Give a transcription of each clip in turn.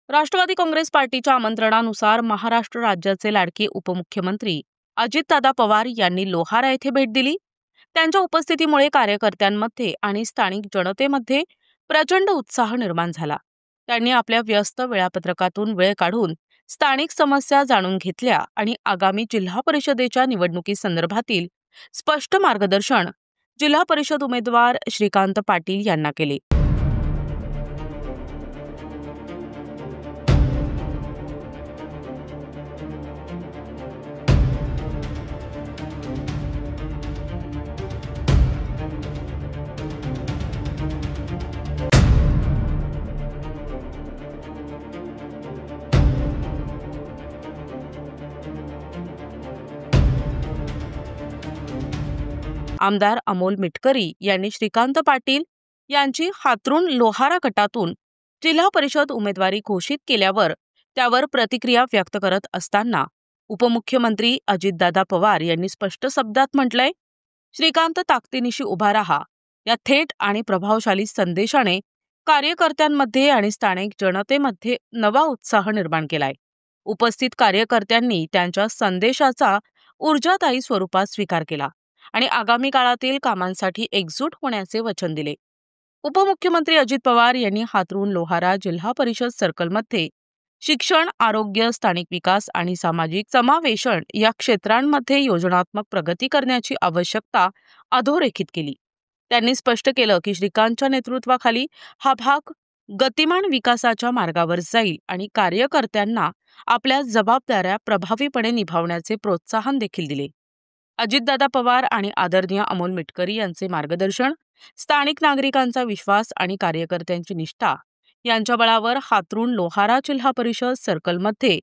राष्ट्रवादी काँग्रेस पार्टीच्या आमंत्रणानुसार महाराष्ट्र राज्याचे लाडके उपमुख्यमंत्री अजितदादा पवार यांनी लोहारा येथे भेट दिली। त्यांच्या उपस्थितीमुळे कार्यकर्त्यांमध्ये आणि स्थानिक जनतेमध्ये प्रचंड उत्साह निर्माण झाला। त्यांनी आपल्या व्यस्त वेळापत्रकातून वेळ काढून स्थानिक समस्या जाणून घेतल्या आणि आगामी जिल्हा परिषदेच्या निवडणुकीसंदर्भातील स्पष्ट मार्गदर्शन जिल्हा परिषद उमेदवार श्रीकांत पाटील यांना केले। आमदार अमोल मिटकरी यांनी श्रीकांत पाटील यांची हातरून लोहारा गटातून जिल्हा परिषद उमेदवारी घोषित केल्यावर त्यावर प्रतिक्रिया व्यक्त करत असताना उपमुख्यमंत्री अजितदादा पवार यांनी स्पष्ट शब्दात म्हटलंय, श्रीकांत ताकदीनिशी उभा राहा या थेट आणि प्रभावशाली संदेशाने कार्यकर्त्यांमध्ये आणि स्थानिक जनतेमध्ये नवा उत्साह निर्माण केलाय। उपस्थित कार्यकर्त्यांनी त्यांच्या संदेशाचा ऊर्जादायी स्वरूपात स्वीकार केला आणि आगामी काळातील कामांसाठी एकजूट होण्याचे वचन दिले। उपमुख्यमंत्री अजित पवार यांनी हातरून लोहारा जिल्हा परिषद सर्कलमध्ये शिक्षण, आरोग्य, स्थानिक विकास आणि सामाजिक समावेशन या क्षेत्रांमध्ये योजनात्मक प्रगती करण्याची आवश्यकता अधोरेखित केली। त्यांनी स्पष्ट केलं की श्रीकांतच्या नेतृत्वाखाली हा भाग गतिमान विकासाच्या मार्गावर जाईल आणि कार्यकर्त्यांना आपल्या जबाबदाऱ्या प्रभावीपणे निभावण्याचे प्रोत्साहन देखील दिले। अजितदादा पवार आणि आदरणीय अमोल मिटकरी यांचे मार्गदर्शन, स्थानिक नागरिकांचा विश्वास आणि कार्यकर्त्यांची निष्ठा यांच्या बळावर हातरून लोहारा जिल्हा परिषद सर्कलमध्ये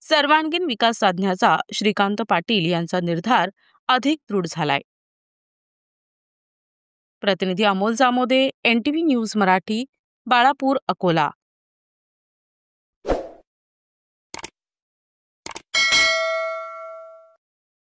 सर्वांगीण विकास साधण्याचा श्रीकांत पाटील यांचा निर्धार अधिक दृढ झालाय। प्रतिनिधी अमोल जामोदे, NTV न्यूज मराठी, बाळापूर, अकोला।